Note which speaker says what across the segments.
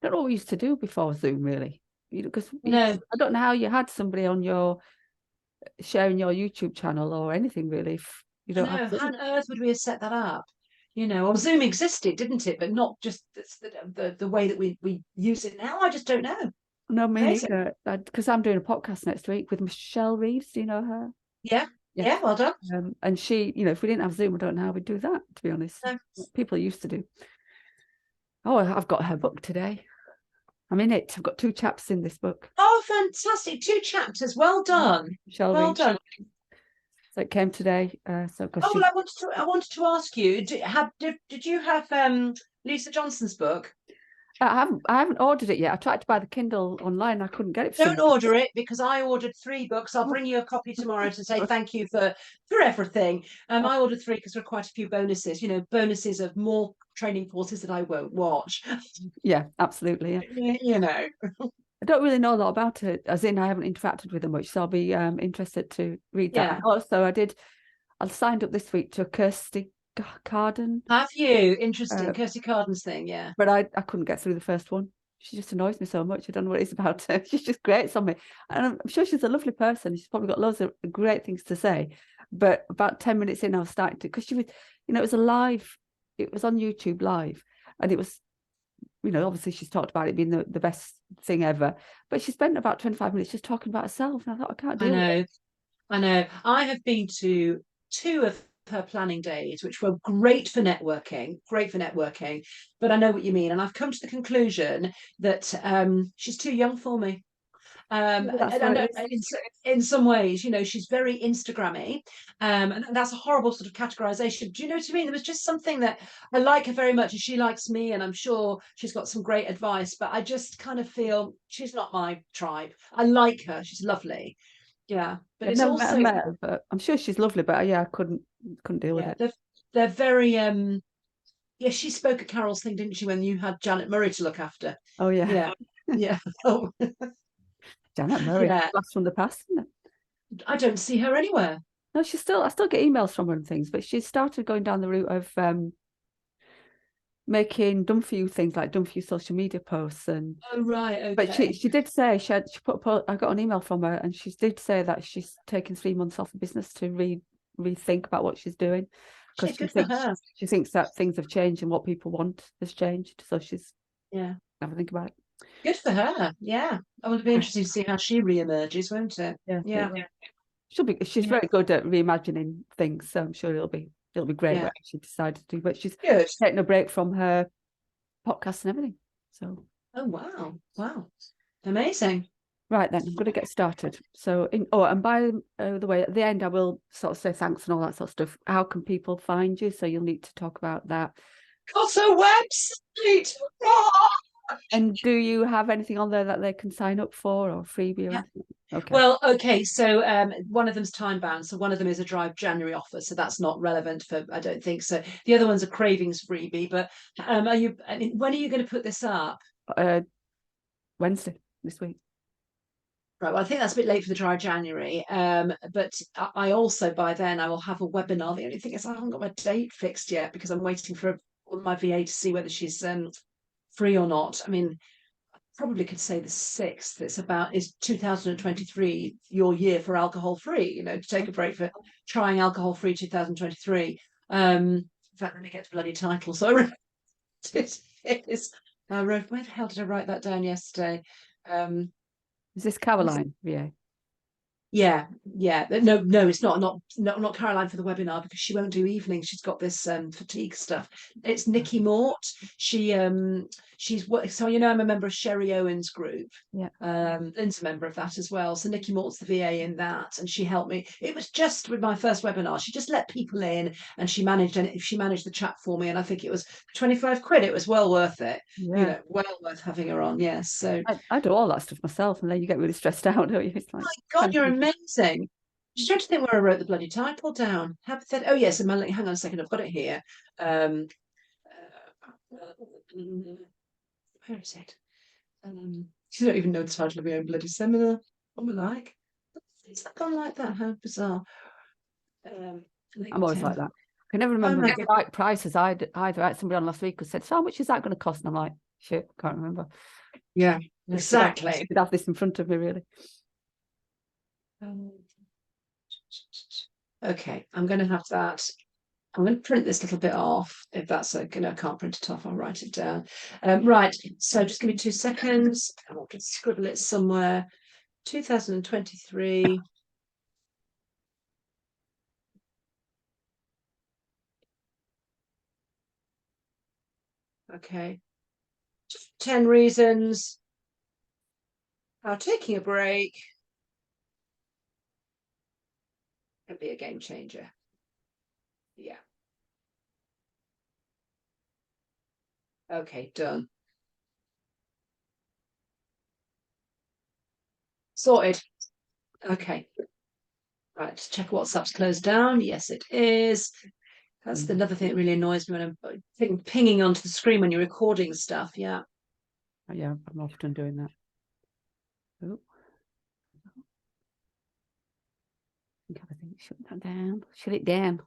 Speaker 1: don't know what we used to do before Zoom, really. Because
Speaker 2: No.
Speaker 1: I don't know how you had somebody on your sharing your YouTube channel or anything really. If you don't have
Speaker 2: No, how
Speaker 1: Zoom.
Speaker 2: on earth would we have set that up? Well, Zoom existed, didn't it? But not just the way that we use it now. I just don't know.
Speaker 1: No, me
Speaker 2: Amazing.
Speaker 1: neither. Because I'm doing a podcast next week with Michelle Reeves. Do you know her?
Speaker 2: Yeah.
Speaker 1: Yeah.
Speaker 2: Yeah. Well done.
Speaker 1: And she, if we didn't have Zoom, I don't know how we'd do that, to be honest.
Speaker 2: No.
Speaker 1: People used to do. Oh, I've got her book today. I'm in it. I've got 2 chapters in this book.
Speaker 2: Oh, fantastic. 2 chapters. Well done.
Speaker 1: Michelle
Speaker 2: Well
Speaker 1: Reeves.
Speaker 2: done.
Speaker 1: So it came today. So because
Speaker 2: Oh, well, I wanted to ask you, did you have Lisa Johnson's book?
Speaker 1: I haven't ordered it yet. I tried to buy the Kindle online. I couldn't get it for
Speaker 2: Don't
Speaker 1: some
Speaker 2: order it, because I ordered 3 books. I'll bring you a copy tomorrow to say thank you for everything. I ordered 3 because there are quite a few bonuses. Bonuses of more training courses that I won't watch.
Speaker 1: Yeah, absolutely. Yeah. I don't really know a lot about it, as in I haven't interacted with her much, so I'll be interested to read that.
Speaker 2: Yeah.
Speaker 1: Also, I signed up this week to a Kirsty Carden,
Speaker 2: Have you? Interesting. Kirsty Carden's thing, yeah.
Speaker 1: but I couldn't get through the first one. She just annoys me so much. I don't know what it is about her. She's just grates on me. And I'm sure she's a lovely person. She's probably got loads of great things to say. But about 10 minutes in, I was starting to, because she was, it was it was on YouTube live. And it was, obviously she's talked about it being the best thing ever. But she spent about 25 minutes just talking about herself. And I thought, I can't deal with it.
Speaker 2: I know. I have been to 2 of her planning days, which were great for networking, but I know what you mean. And I've come to the conclusion that she's too young for me. And in some ways, she's very Instagrammy, and that's a horrible sort of categorization. Do you know what I mean? There was just something that I like her very much, and she likes me, and I'm sure she's got some great advice. But I just kind of feel she's not my tribe. I like her; she's lovely. Yeah, but
Speaker 1: I've
Speaker 2: it's
Speaker 1: never
Speaker 2: also
Speaker 1: met her, but I'm sure she's lovely. But yeah, I couldn't deal with
Speaker 2: yeah,
Speaker 1: it.
Speaker 2: they're very yeah. She spoke at Carol's thing, didn't she? When you had Janet Murray to look after.
Speaker 1: Oh yeah.
Speaker 2: Yeah, yeah. Oh,
Speaker 1: Janet Murray,
Speaker 2: yeah.
Speaker 1: blast from the past, isn't it?
Speaker 2: I don't see her anywhere.
Speaker 1: No, I still get emails from her and things, but she's started going down the route of making done for you things like done for you social media posts. And
Speaker 2: Oh, right, okay.
Speaker 1: but she did say she put I got an email from her, and she did say that she's taken 3 months off the business to rethink about what she's doing, because she thinks that things have changed and what people want has changed. So she's have a think about it.
Speaker 2: Good for her. Yeah, it will be interesting to see how she re-emerges, won't it?
Speaker 1: Yeah. She's very good at reimagining things, so I'm sure it'll be great what she decided to do. But she's taking a break from her podcast and everything. So
Speaker 2: oh wow, amazing.
Speaker 1: Right then, I'm going to get started. So and by the way, at the end I will sort of say thanks and all that sort of stuff. How can people find you? So you'll need to talk about that.
Speaker 2: Got a website.
Speaker 1: And do you have anything on there that they can sign up for, or freebie or anything? Okay.
Speaker 2: Well, okay. So one of them's time bound. So one of them is a Drive January offer. So that's not relevant for, I don't think so. The other one's a Cravings freebie. But when are you going to put this up?
Speaker 1: Wednesday this week.
Speaker 2: Right. Well, I think that's a bit late for the Drive January. But I also, by then, I will have a webinar. The only thing is I haven't got my date fixed yet, because I'm waiting for my VA to see whether she's free or not. I mean, I probably could say the 6th. Is 2023 your year for alcohol free? To take a break for trying alcohol free 2023. In fact, let me get the bloody title. So it is. I wrote. Where the hell did I write that down yesterday?
Speaker 1: Is this Caroline VA?
Speaker 2: Yeah. No, it's not Caroline for the webinar, because she won't do evenings. She's got this fatigue stuff. It's Nikki Mort. She's so I'm a member of Sherry Owen's group.
Speaker 1: Yeah.
Speaker 2: Lynn's a member of that as well. So Nikki Mort's the VA in that, and she helped me. It was just with my first webinar. She just let people in, and she managed the chat for me, and I think it was 25 quid. It was well worth it.
Speaker 1: Yeah.
Speaker 2: Well worth having her on. Yes. So
Speaker 1: I do all that stuff myself, and then you get really stressed out, don't you? It's like,
Speaker 2: oh my God, you're amazing. Just trying to think where I wrote the bloody title down. Oh yes, hang on a second, I've got it here. Where is it? You don't even know the title of your own bloody seminar. What am I like? It's not gone like that. How bizarre.
Speaker 1: I'm always like that. I can never remember the right prices either. I had somebody on last week who said, so how much is that going to cost? And I'm like, Shit, can't remember.
Speaker 2: Yeah, exactly.
Speaker 1: Should have this in front of me, really.
Speaker 2: Okay, I'm going to have that. I'm going to print this little bit off. If that's okay, I can't print it off. I'll write it down. Right. So just give me 2 seconds. I'll just scribble it somewhere. 2023. Okay. 10 reasons how taking a break can be a game changer. Yeah. Okay, done. Sorted. Okay. Right, check WhatsApp's closed down. Yes, it is. That's another thing that really annoys me when I'm pinging onto the screen when you're recording stuff. Yeah.
Speaker 1: Yeah, I'm often doing that. Oh. I think shut that down. Shut it down.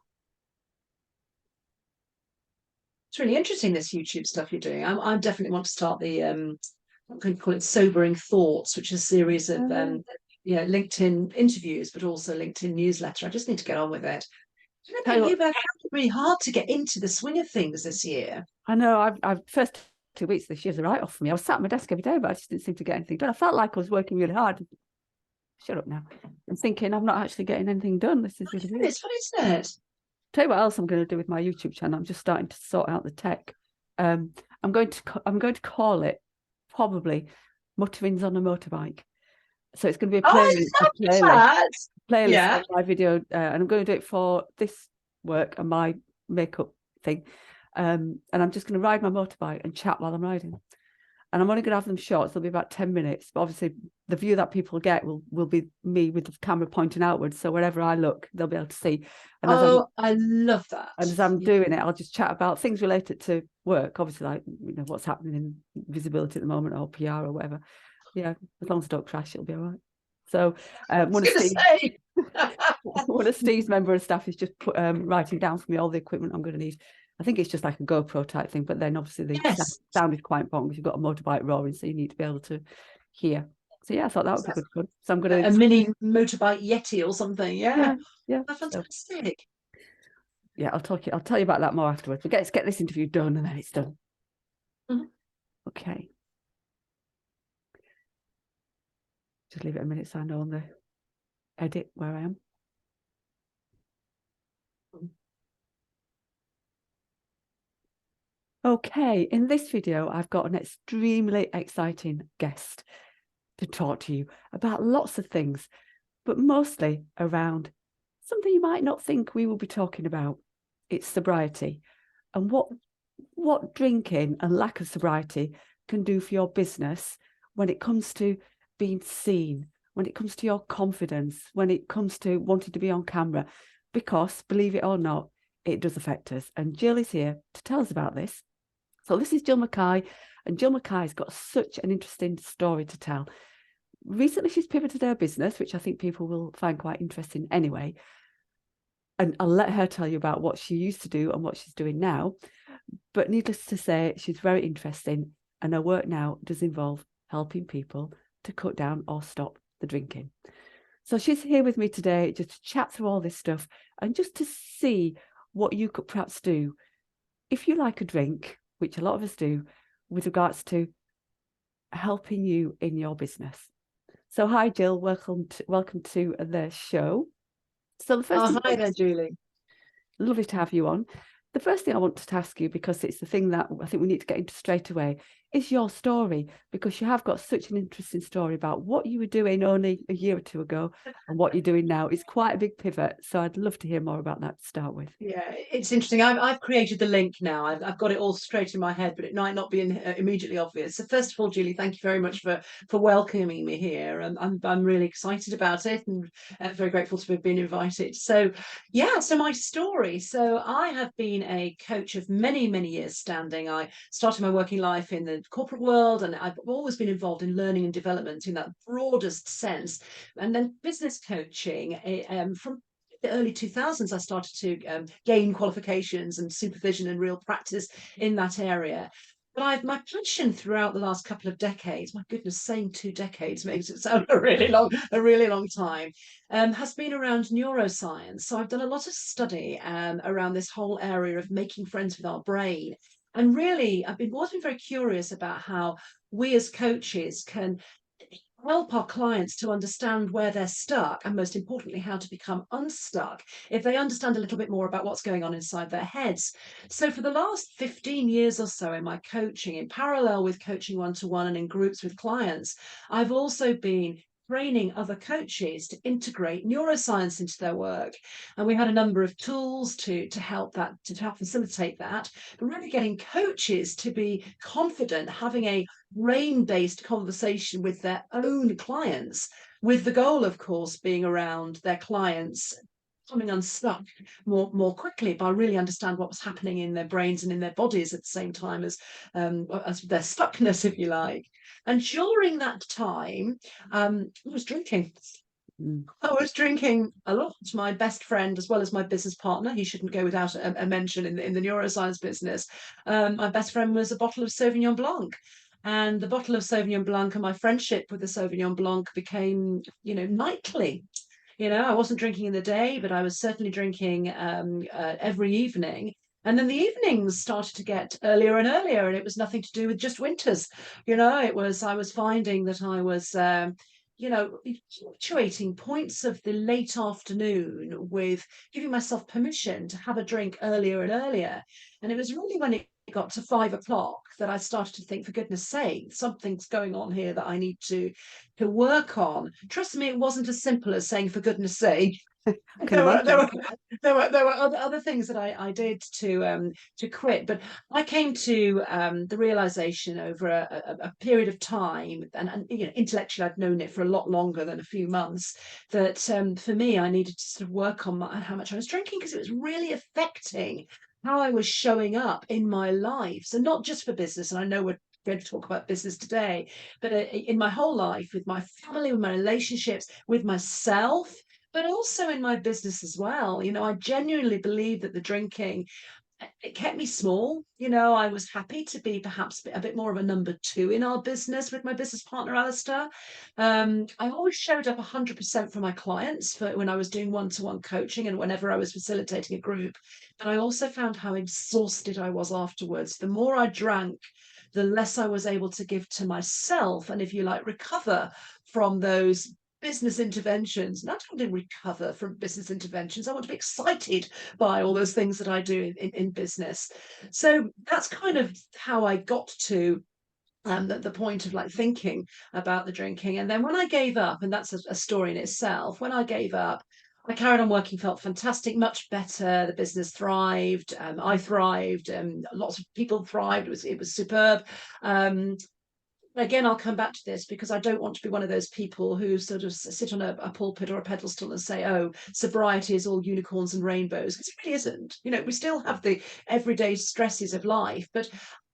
Speaker 2: It's really interesting, this YouTube stuff you're doing. I definitely want to start the I'm going to call it Sobering Thoughts, which is a series of LinkedIn interviews, but also LinkedIn newsletter. I just need to get on with it. I found it really hard to get into the swing of things this year.
Speaker 1: I know. I've first 2 weeks this year's a write-off for me. I was sat at my desk every day, but I just didn't seem to get anything done. I felt like I was working really hard. Shut up now. I'm thinking I'm not actually getting anything done. This is really weird.
Speaker 2: It's what isn't it?
Speaker 1: Tell you what else I'm going to do with my YouTube channel. I'm just starting to sort out the tech. I'm going to call it probably Mutterings on a Motorbike. So it's going to be a playlist of my video, and I'm going to do it for this work and my makeup thing. And I'm just going to ride my motorbike and chat while I'm riding. And I'm only going to have them short, so they'll be about 10 minutes. But obviously, the view that people get will be me with the camera pointing outwards. So wherever I look, they'll be able to see. And
Speaker 2: I love that.
Speaker 1: And as I'm doing it, I'll just chat about things related to work. Obviously, like what's happening in visibility at the moment, or PR or whatever. Yeah, as long as I don't crash, it'll be all right. So one of Steve's member of staff is just writing down for me all the equipment I'm going to need. I think it's just like a GoPro type thing, but then obviously the sound is quite important because you've got a motorbike roaring, so you need to be able to hear. So yeah, I thought that would be good fun. So I'm going to
Speaker 2: a mini motorbike Yeti or something. Yeah. That's fantastic.
Speaker 1: So, yeah, I'll tell you about that more afterwards. But let's get this interview done and then it's done.
Speaker 2: Mm-hmm.
Speaker 1: Okay. Just leave it a minute so I know on the edit where I am. Okay, in this video, I've got an extremely exciting guest to talk to you about lots of things, but mostly around something you might not think we will be talking about. It's sobriety and what drinking and lack of sobriety can do for your business when it comes to being seen, when it comes to your confidence, when it comes to wanting to be on camera, because believe it or not, it does affect us. And Gill is here to tell us about this. So this is GIll McKay, and GIll McKay's got such an interesting story to tell. Recently, she's pivoted her business, which I think people will find quite interesting anyway. And I'll let her tell you about what she used to do and what she's doing now. But needless to say, she's very interesting, and her work now does involve helping people to cut down or stop the drinking. So she's here with me today just to chat through all this stuff and just to see what you could perhaps do if you like a drink, which a lot of us do, with regards to helping you in your business. So hi, Gill. Welcome to the show. So the first
Speaker 2: hi there, Julie.
Speaker 1: Lovely to have you on. The first thing I want to ask you, because it's the thing that I think we need to get into straight away, is your story, because you have got such an interesting story about what you were doing only a year or two ago and what you're doing now. It's quite a big pivot. So I'd love to hear more about that to start with.
Speaker 2: Yeah, it's interesting. I've created the link now. I've got it all straight in my head, but it might not be immediately obvious. So first of all, Julie, thank you very much for welcoming me here. I'm really excited about it and very grateful to have been invited. So yeah, so my story. So I have been a coach of many, many years standing. I started my working life in the corporate world, and I've always been involved in learning and development in that broadest sense. And then business coaching from the early 2000s, I started to gain qualifications and supervision and real practice in that area. But my passion throughout the last couple of decades, my goodness, saying 2 decades makes it sound a really long time, has been around neuroscience. So I've done a lot of study around this whole area of making friends with our brain. And really, I've always been very curious about how we as coaches can help our clients to understand where they're stuck, and most importantly, how to become unstuck if they understand a little bit more about what's going on inside their heads. So for the last 15 years or so in my coaching, in parallel with coaching one-to-one and in groups with clients, I've also been training other coaches to integrate neuroscience into their work. And we had a number of tools to help facilitate that, but really getting coaches to be confident having a brain-based conversation with their own clients, with the goal, of course, being around their clients coming unstuck more quickly by really understand what was happening in their brains and in their bodies at the same time as their stuckness, if you like. And during that time, I was drinking. I was drinking a lot. My best friend, as well as my business partner, he shouldn't go without a mention in the neuroscience business. My best friend was a bottle of Sauvignon Blanc. And the bottle of Sauvignon Blanc and my friendship with the Sauvignon Blanc became, nightly. I wasn't drinking in the day, but I was certainly drinking every evening. And then the evenings started to get earlier and earlier, and it was nothing to do with just winters. I was finding that I was, fluctuating points of the late afternoon with giving myself permission to have a drink earlier and earlier. And it was really when it got to 5 o'clock that I started to think, for goodness sake, something's going on here that I need to work on. Trust me, it wasn't as simple as saying, for goodness sake.
Speaker 1: I can
Speaker 2: There were there
Speaker 1: imagine.
Speaker 2: were there were other things that I did to quit, but I came to the realization over a period of time, and intellectually I'd known it for a lot longer than a few months, that for me I needed to sort of work on how much I was drinking, because it was really affecting how I was showing up in my life. So not just for business, and I know we're going to talk about business today, but in my whole life, with my family, with my relationships, with myself, but also in my business as well. I genuinely believe that the drinking, it kept me small. I was happy to be perhaps a bit more of a number two in our business with my business partner, Alistair. I always showed up 100% for my clients for when I was doing one-to-one coaching and whenever I was facilitating a group. But I also found how exhausted I was afterwards. The more I drank, the less I was able to give to myself, and, if you like, recover from those business interventions. Not only recover from business interventions, I want to be excited by all those things that I do in business. So that's kind of how I got to the point of like thinking about the drinking. And then when I gave up, and that's a story in itself, when I gave up, I carried on working, felt fantastic, much better. The business thrived. I thrived. Lots of people thrived. It was superb. Again, I'll come back to this because I don't want to be one of those people who sort of sit on a pulpit or a pedestal and say, oh, sobriety is all unicorns and rainbows, because it really isn't. We still have the everyday stresses of life. But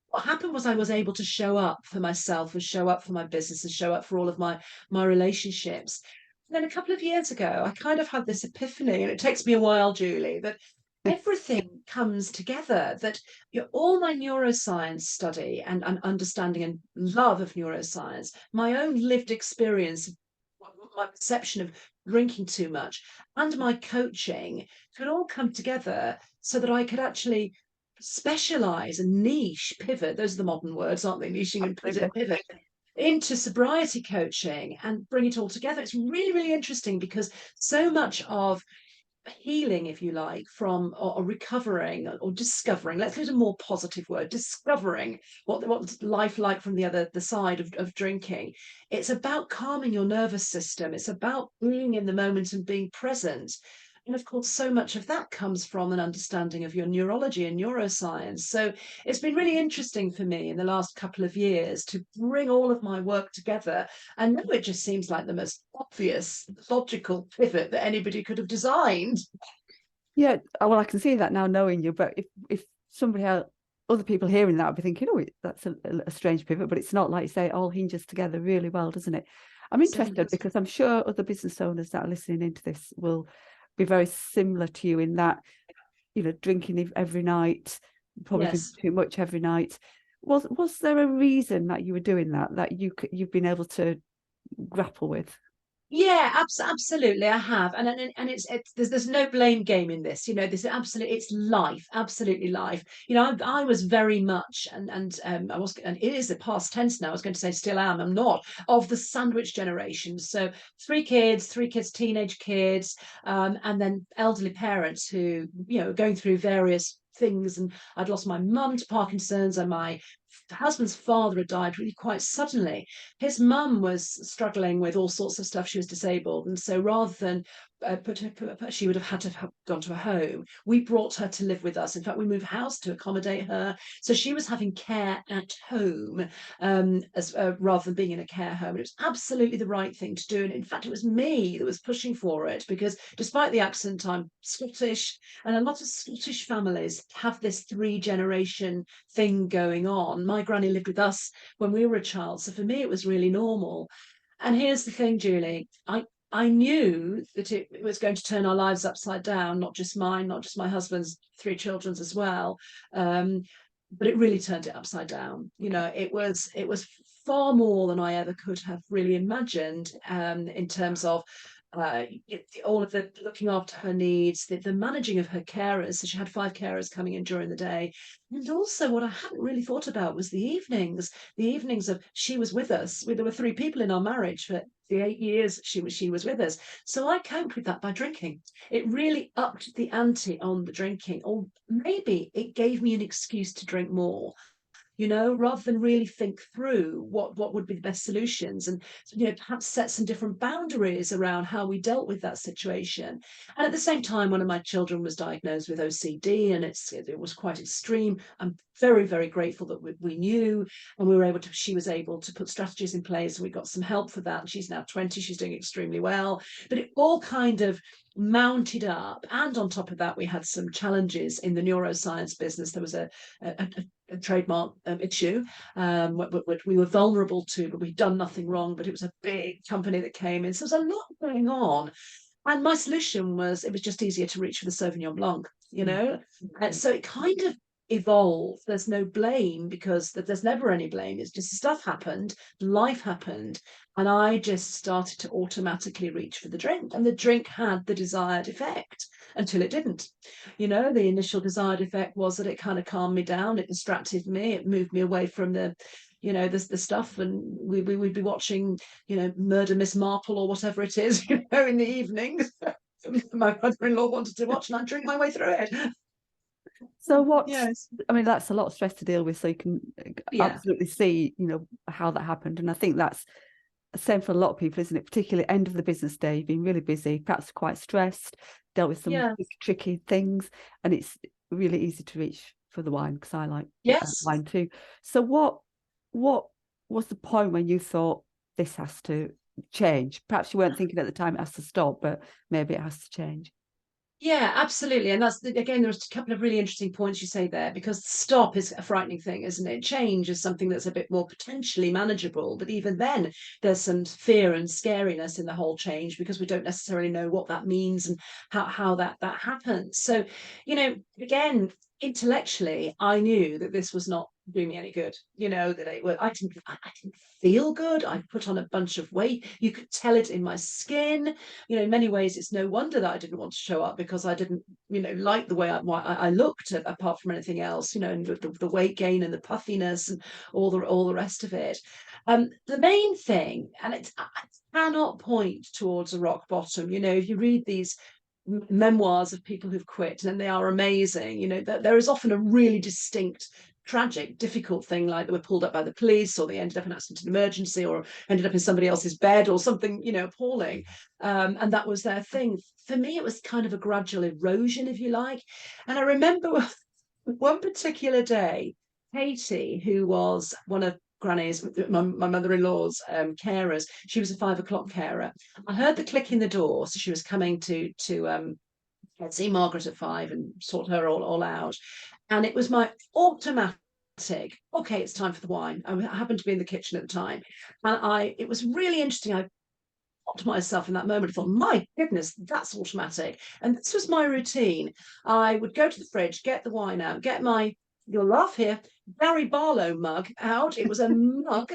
Speaker 2: what happened was I was able to show up for myself and show up for my business and show up for all of my relationships. And then a couple of years ago, I kind of had this epiphany, and it takes me a while, Julie, that everything comes together, that all my neuroscience study and understanding and love of neuroscience, my own lived experience, my perception of drinking too much, and my coaching could all come together so that I could actually specialize and niche, pivot. Those are the modern words, aren't they? Niching and pivot into sobriety coaching and bring it all together. It's really, really interesting, because so much of healing, if you like, from or recovering or discovering, let's use a more positive word, discovering what's life like from the side of drinking. It's about calming your nervous system. It's about being in the moment and being present. And of course, so much of that comes from an understanding of your neurology and neuroscience. So it's been really interesting for me in the last couple of years to bring all of my work together. And now it just seems like the most obvious, logical pivot that anybody could have designed.
Speaker 1: Yeah, well, I can see that now knowing you. But if somebody else, other people hearing that, would be thinking, oh, that's a strange pivot. But it's not, like you say, it all hinges together really well, doesn't it? I'm interested because I'm sure other business owners that are listening into this will be very similar to you in that, drinking every night, probably
Speaker 2: Yes.
Speaker 1: too much every night. Was there a reason that you were doing that you've been able to grapple with?
Speaker 2: Yeah, absolutely, I have, and it's there's no blame game in this. You know, this is absolutely, it's life, absolutely life. You know, I was very much, and I was, and it is the past tense now. I was going to say still am. I'm not, of the sandwich generation. So three kids, teenage kids, and then elderly parents who, you know, going through various things. And I'd lost my mum to Parkinson's, and my husband's father had died really quite suddenly. His mum was struggling with all sorts of stuff. She was disabled, and so rather than she would have had to have gone to a home. We brought her to live with us. In fact, we moved house to accommodate her, so she was having care at home, as rather than being in a care home. And it was absolutely the right thing to do. And in fact, it was me that was pushing for it, because despite the accent, I'm Scottish, and a lot of Scottish families have this 3 generation thing going on. My granny lived with us when we were a child, so for me it was really normal. And here's the thing, Julie, I knew that it was going to turn our lives upside down, not just mine, not just my husband's 3 children's as well. Um, but it really turned it upside down. You know, it was far more than I ever could have really imagined, in terms of all of the looking after her needs, the managing of her carers. So she had 5 carers coming in during the day. And also, what I hadn't really thought about was the evenings of she was with us. There were 3 people in our marriage for the 8 years she was with us. So I coped with that by drinking. It really upped the ante on the drinking, or maybe it gave me an excuse to drink more, you know, rather than really think through what would be the best solutions, and, you know, perhaps set some different boundaries around how we dealt with that situation. And at the same time, one of my children was diagnosed with OCD, and it was quite extreme. I'm very, very grateful that we knew, and we were able to, she was able to put strategies in place, and we got some help for that. And she's now 20, she's doing extremely well. But it all kind of mounted up, and on top of that, we had some challenges in the neuroscience business. There was a trademark issue, which we were vulnerable to, but we'd done nothing wrong. But it was a big company that came in, so there's a lot going on. And my solution was, it was just easier to reach for the Sauvignon Blanc, you know. And so it kind of evolved. There's no blame, because there's never any blame. It's just stuff happened, life happened, and I just started to automatically reach for the drink, and the drink had the desired effect until it didn't. You know, the initial desired effect was that it kind of calmed me down, it distracted me, it moved me away from the, you know, the stuff, and we'd be watching, you know, Murder Miss Marple or whatever it is, you know, in the evenings. My brother-in-law wanted to watch, and I'd drink my way through it.
Speaker 1: So what,
Speaker 2: Yes.
Speaker 1: I mean, that's a lot of stress to deal with, so you can
Speaker 2: Yeah.
Speaker 1: absolutely see, you know, how that happened. And I think that's the same for a lot of people, isn't it? Particularly end of the business day, you've been really busy, perhaps quite stressed, dealt with some
Speaker 2: Yeah.
Speaker 1: big, tricky things, and it's really easy to reach for the wine, because I like
Speaker 2: Yes.
Speaker 1: wine too. So what was the point when you thought this has to change? Perhaps you weren't thinking at the time it has to stop, but maybe it has to change.
Speaker 2: Yeah, absolutely. And that's again, there's a couple of really interesting points you say there, because stop is a frightening thing, isn't it? Change is something that's a bit more potentially manageable, but even then, there's some fear and scariness in the whole change, because we don't necessarily know what that means and how that happens. So, you know, again, intellectually, I knew that this was not doing me any good. You know, that I didn't feel good. I put on a bunch of weight. You could tell it in my skin. You know, in many ways, it's no wonder that I didn't want to show up, because I didn't, you know, like the way I looked, apart from anything else, you know, and the weight gain and the puffiness and all the rest of it. The main thing, and I cannot point towards a rock bottom. You know, if you read these memoirs of people who've quit, and they are amazing, you know, there is often a really distinct tragic, difficult thing, like they were pulled up by the police, or they ended up in accident and emergency, or ended up in somebody else's bed, or something, you know, appalling. And that was their thing. For me, it was kind of a gradual erosion, if you like. And I remember one particular day, Katie, who was one of Granny's, my mother-in-law's carers, she was a 5 o'clock carer. I heard the click in the door, so she was coming to see Margaret at 5 and sort her all out. And it was my automatic, okay, it's time for the wine. I happened to be in the kitchen at the time. And it was really interesting. I popped myself in that moment. I thought, my goodness, that's automatic. And this was my routine. I would go to the fridge, get the wine out, get my you'll laugh here, Gary Barlow mug out. It was a mug.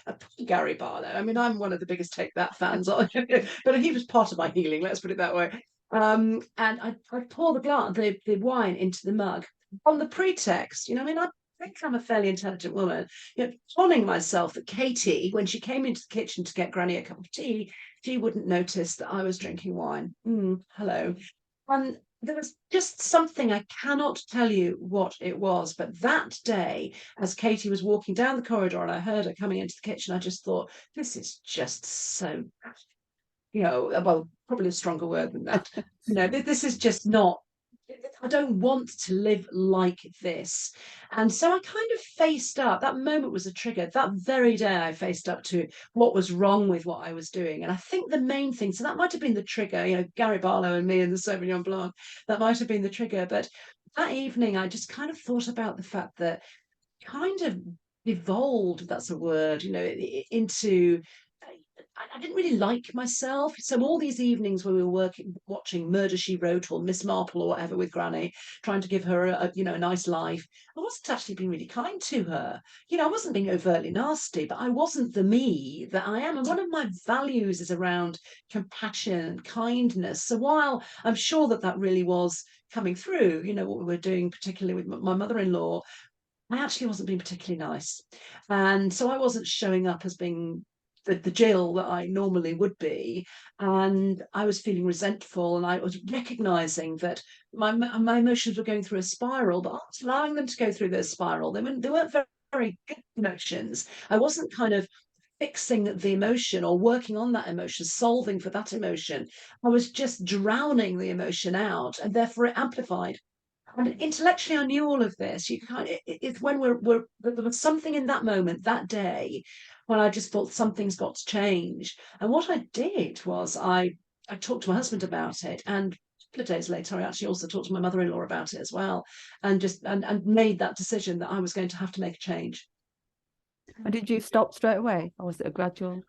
Speaker 2: A Gary Barlow. I mean, I'm one of the biggest Take That fans, but he was part of my healing. Let's put it that way. And I pour the wine into the mug on the pretext, I mean, I think I'm a fairly intelligent woman, telling myself that Katie, when she came into the kitchen to get Granny a cup of tea, she wouldn't notice that I was drinking wine. Hello. And there was just something, I cannot tell you what it was, but that day, as Katie was walking down the corridor and I heard her coming into the kitchen, I just thought, this is just so, well, probably a stronger word than that. This is just not, I don't want to live like this. And so I kind of faced up. That moment was a trigger. That very day I faced up to what was wrong with what I was doing. And I think the main thing, so that might have been the trigger, Gary Barlow and me and the Sauvignon Blanc, that might have been the trigger. But that evening I just kind of thought about the fact that kind of evolved, if that's a word, into I didn't really like myself. So all these evenings when we were watching Murder, She Wrote or Miss Marple or whatever with Granny, trying to give her a nice life, I wasn't actually being really kind to her. I wasn't being overtly nasty, but I wasn't the me that I am. And one of my values is around compassion and kindness. So while I'm sure that really was coming through, what we were doing, particularly with my mother-in-law, I actually wasn't being particularly nice. And so I wasn't showing up as being the Jill that I normally would be. And I was feeling resentful, and I was recognizing that my emotions were going through a spiral, but I was allowing them to go through their spiral. They weren't very, very good emotions. I wasn't kind of fixing the emotion or working on that emotion, solving for that emotion. I was just drowning the emotion out, and therefore it amplified. And intellectually, I knew all of this. It's when there was something in that moment, that day, when I just thought something's got to change. And what I did was I talked to my husband about it, and a couple of days later, I actually also talked to my mother-in-law about it as well, and just and made that decision that I was going to have to make a change.
Speaker 1: And did you stop straight away, or was it a gradual?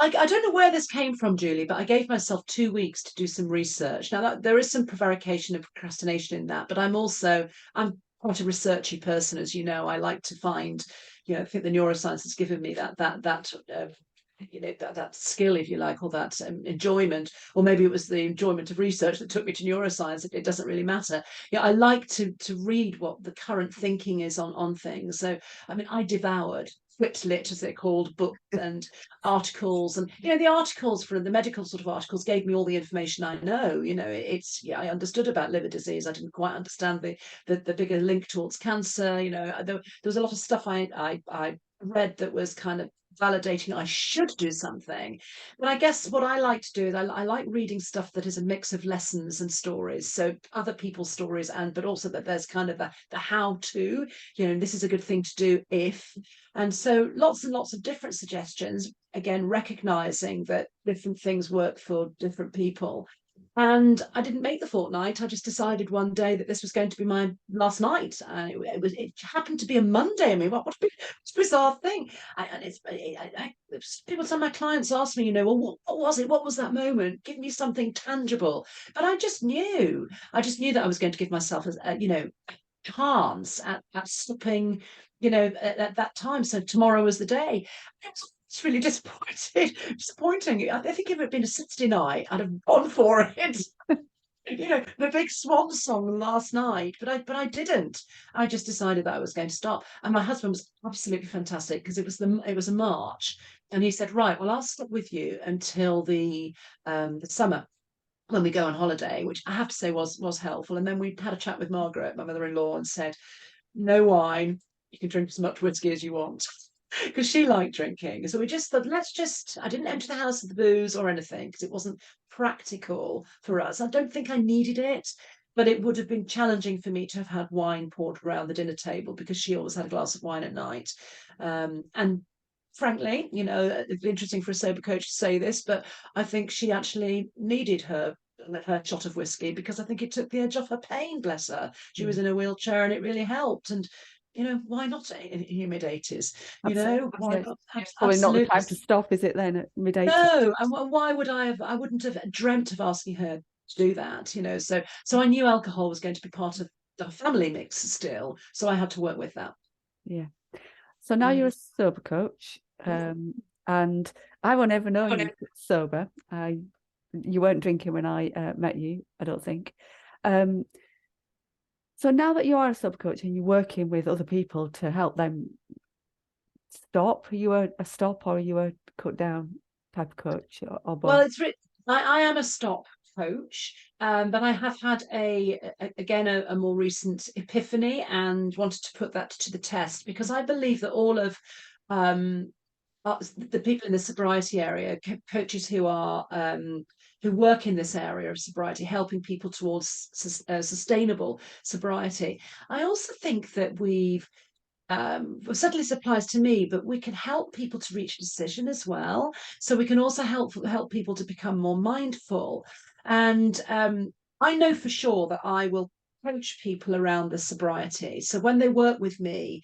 Speaker 2: I don't know where this came from, Julie, but I gave myself 2 weeks to do some research. Now, there is some prevarication and procrastination in that, but I'm quite a researchy person, as you know. I like to find, I think the neuroscience has given me that skill, if you like, or that enjoyment, or maybe it was the enjoyment of research that took me to neuroscience. It doesn't really matter. I like to read what the current thinking is on things. So, I mean, I devoured flipped lit, as they're called, books and articles, and the articles, for the medical sort of articles, gave me all the information I know. I understood about liver disease. I didn't quite understand the bigger link towards cancer. There was a lot of stuff I read that was kind of validating I should do something. But I guess what I like to do is I like reading stuff that is a mix of lessons and stories, so other people's stories, but also that there's kind of the how to, this is a good thing to do if. And so lots and lots of different suggestions, again recognizing that different things work for different people. And I didn't make the fortnight. I just decided one day that this was going to be my last night. And it happened to be a Monday. I mean, what a bizarre thing. Some of my clients ask me, well, what was it? What was that moment? Give me something tangible. But I just knew that I was going to give myself a chance at stopping, at that time. So tomorrow was the day. It's really disappointing. I think if it had been a Saturday night, I'd have gone for it. The big swan song last night, but I didn't. I just decided that I was going to stop. And my husband was absolutely fantastic, because it was a March, and he said, right, well, I'll stop with you until the summer, when we go on holiday, which I have to say was helpful. And then we had a chat with Margaret, my mother-in-law, and said, no wine, you can drink as much whiskey as you want, because she liked drinking. So we just thought, I didn't enter the house with the booze or anything, because it wasn't practical for us. I don't think I needed it, but it would have been challenging for me to have had wine poured around the dinner table, because she always had a glass of wine at night. And frankly, it'd be interesting for a sober coach to say this, but I think she actually needed her shot of whiskey, because I think it took the edge off her pain, bless her. She was in a wheelchair, and it really helped. And why not in your mid-80s? Why not?
Speaker 1: It's probably not the time to stop, is it, then, at mid-80s?
Speaker 2: No, and why would I wouldn't have dreamt of asking her to do that, so I knew alcohol was going to be part of the family mix still. So I had to work with that.
Speaker 1: Yeah. So now you're a sober coach, and I won't ever know you sober. You weren't drinking when I met you, I don't think. So now that you are a sober coach and you're working with other people to help them stop, are you a stop or are you a cut down type of coach, or both?
Speaker 2: Well, I am a stop coach, but I have had a more recent epiphany and wanted to put that to the test, because I believe that all of the people in the sobriety area, coaches who are who work in this area of sobriety, helping people towards sustainable sobriety. I also think that well, certainly this applies to me, but we can help people to reach a decision as well. So we can also help people to become more mindful. And I know for sure that I will coach people around the sobriety. So when they work with me,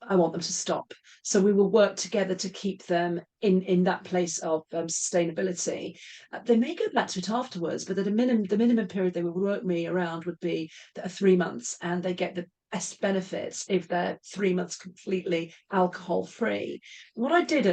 Speaker 2: I want them to stop. So we will work together to keep them in that place of sustainability. They may go back to it afterwards, but the minimum period they would work me around would be 3 months, and they get the best benefits if they're 3 months completely alcohol free. What I did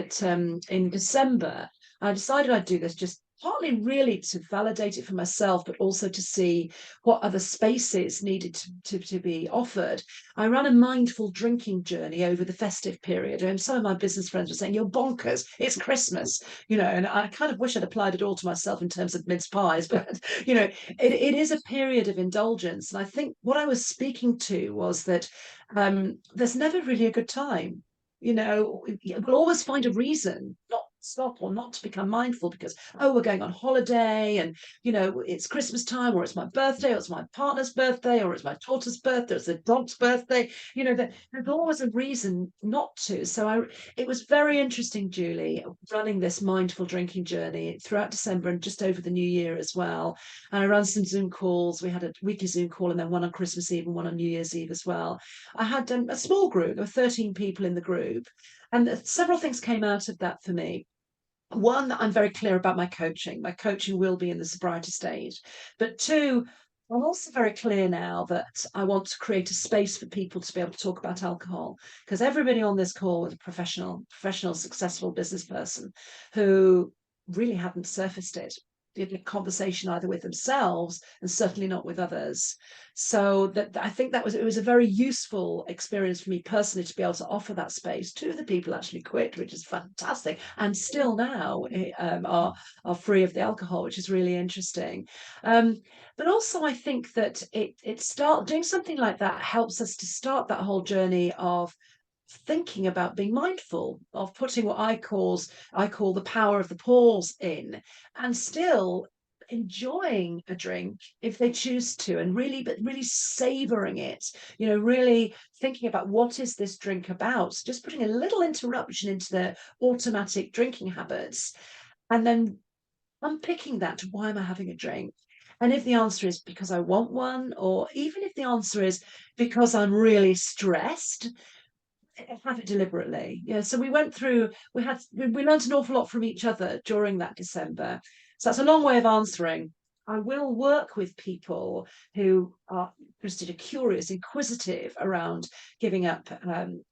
Speaker 2: in December, I decided I'd do this just partly really to validate it for myself, but also to see what other spaces needed to be offered. I ran a mindful drinking journey over the festive period, and some of my business friends were saying, "You're bonkers, it's Christmas," and I kind of wish I'd applied it all to myself in terms of mince pies, but it is a period of indulgence. And I think what I was speaking to was that there's never really a good time. We'll always find a reason not to stop or not to become mindful, because we're going on holiday, and it's Christmas time, or it's my birthday, or it's my partner's birthday, or it's my daughter's birthday, or it's the dog's birthday. There's always a reason not to. So it was very interesting, Julie, running this mindful drinking journey throughout December and just over the New Year as well. And I ran some Zoom calls. We had a weekly Zoom call, and then one on Christmas Eve and one on New Year's Eve as well. I had a small group. There were 13 people in the group, and several things came out of that for me. One, I'm very clear about my coaching. My coaching will be in the sobriety stage. But two, I'm also very clear now that I want to create a space for people to be able to talk about alcohol, because everybody on this call was a professional, successful business person who really hadn't surfaced it. Did a conversation either with themselves and certainly not with others. So that I think it was a very useful experience for me personally to be able to offer that space. Two of the people actually quit, which is fantastic, and still now are free of the alcohol, which is really interesting. But also I think that doing something like that helps us to start that whole journey of thinking about being mindful, of putting what I call the power of the pause in, and still enjoying a drink if they choose to, and really savoring it, really thinking about what is this drink about, just putting a little interruption into their automatic drinking habits, and then unpicking that to, why am I having a drink? And if the answer is because I want one, or even if the answer is because I'm really stressed, have it deliberately. So we learned an awful lot from each other during that December. So that's a long way of answering. I will work with people who are interested, curious, inquisitive around giving up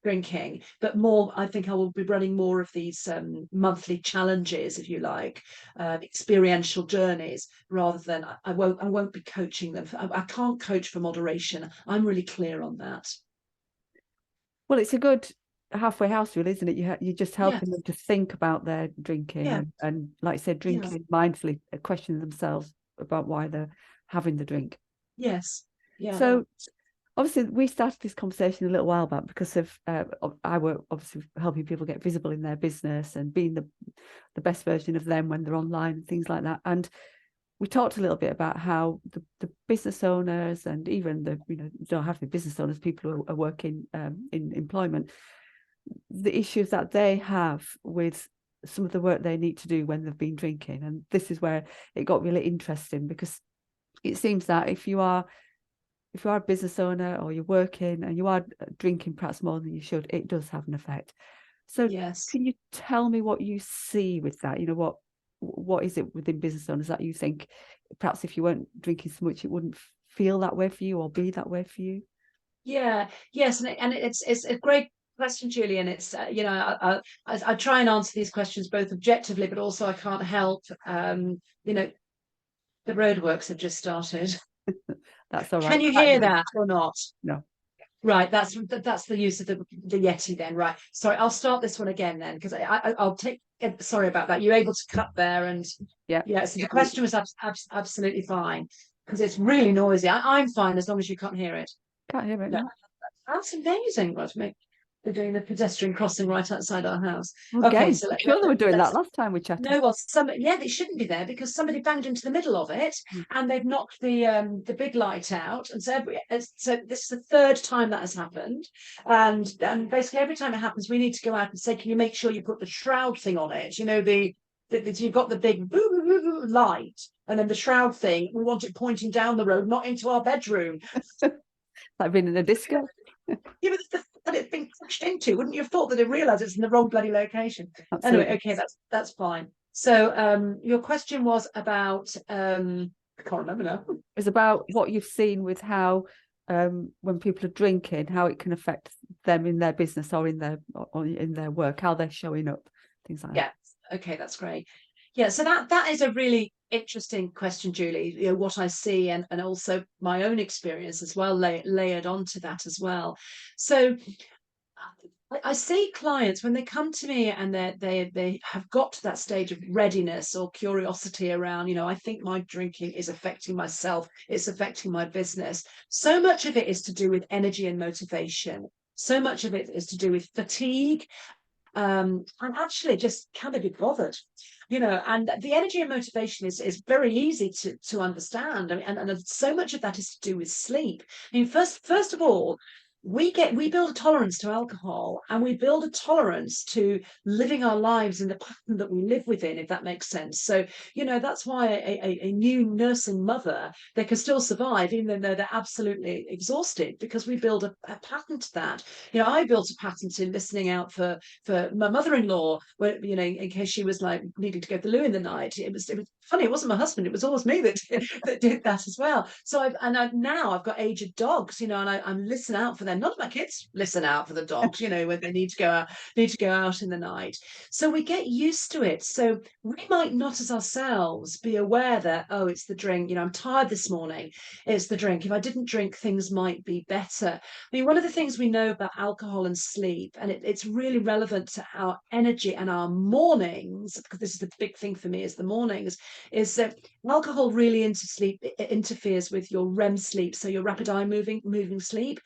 Speaker 2: drinking, but more, I think I will be running more of these monthly challenges, if you like, experiential journeys, rather than I won't be coaching them. I can't coach for moderation. I'm really clear on that.
Speaker 1: Well, it's a good halfway house rule, isn't it? You're just helping them to think about their drinking, and like I said, drinking mindfully, question themselves about why they're having the drink.
Speaker 2: Yes. Yeah.
Speaker 1: So obviously we started this conversation a little while back because of I work obviously helping people get visible in their business and being the best version of them when they're online and things like that. And we talked a little bit about how the business owners, and even don't have to be business owners, people who are working in employment, the issues that they have with some of the work they need to do when they've been drinking. And this is where it got really interesting, because it seems that if you are a business owner or you're working and you are drinking perhaps more than you should, it does have an effect. So can you tell me what you see with that? What is it within business owners that you think perhaps if you weren't drinking so much, it wouldn't feel that way for you or be that way for you?
Speaker 2: Yeah, yes, and it's a great question, Julian. It's I try and answer these questions both objectively, but also I can't help. The roadworks have just started.
Speaker 1: That's all
Speaker 2: Can
Speaker 1: right.
Speaker 2: you hear that or not?
Speaker 1: No.
Speaker 2: Right, that's the use of the Yeti then. Right, sorry, I'll start this one again then because I'll take. Sorry about that. You're able to cut there, and
Speaker 1: Yeah.
Speaker 2: yeah. So the question was absolutely fine because it's really noisy. I'm fine as long as you can't hear it.
Speaker 1: Can't hear it.
Speaker 2: No,
Speaker 1: No.
Speaker 2: that's amazing. Right, they're doing the pedestrian crossing right outside our house.
Speaker 1: Well,
Speaker 2: Okay,
Speaker 1: again,
Speaker 2: so
Speaker 1: I'm sure they were doing that last time we chatted.
Speaker 2: no, well, they shouldn't be there because somebody banged into the middle of it, and they've knocked the big light out. And so this is the third time that has happened, and basically every time it happens, we need to go out and say, "Can you make sure you put the shroud thing on it?" You know, you've got the big boo, boo, boo, boo light, and then the shroud thing. We want it pointing down the road, not into our bedroom.
Speaker 1: Like being in a disco.
Speaker 2: Yeah, but that it's been pushed into. Wouldn't you have thought that they realised it's in the wrong bloody location?
Speaker 1: Absolutely.
Speaker 2: Anyway, okay, that's fine. So your question was about I can't remember now.
Speaker 1: It's about what you've seen with how when people are drinking, how it can affect them in their business or in their work, how they're showing up, things like that.
Speaker 2: Yeah, okay, that's great. Yeah, so that is a really interesting question, Julie. You know, what I see and also my own experience as well, layered onto that as well. So I see clients when they come to me and they have got to that stage of readiness or curiosity around, I think my drinking is affecting myself, it's affecting my business. So much of it is to do with energy and motivation. So much of it is to do with fatigue, and actually just can they be bothered, and the energy and motivation is very easy to understand. I mean, and so much of that is to do with sleep. I mean, first of all, we build a tolerance to alcohol, and we build a tolerance to living our lives in the pattern that we live within, if that makes sense. So that's why a new nursing mother, they can still survive even though they're absolutely exhausted, because we build a pattern to that. I built a pattern to listening out for my mother-in-law, where in case she was like needing to go to the loo in the night. It was funny, it wasn't my husband, it was always me that did that as well. So now I've got aged dogs, and I'm listen out for them. None of my kids listen out for the dogs, when they need to go out in the night. So we get used to it. So we might not as ourselves be aware that, oh, it's the drink, I'm tired this morning, it's the drink. If I didn't drink, things might be better. I mean, one of the things we know about alcohol and sleep, and it's really relevant to our energy and our mornings, because this is the big thing for me, is the mornings, is that alcohol really interferes with your REM sleep, so your rapid eye moving sleep.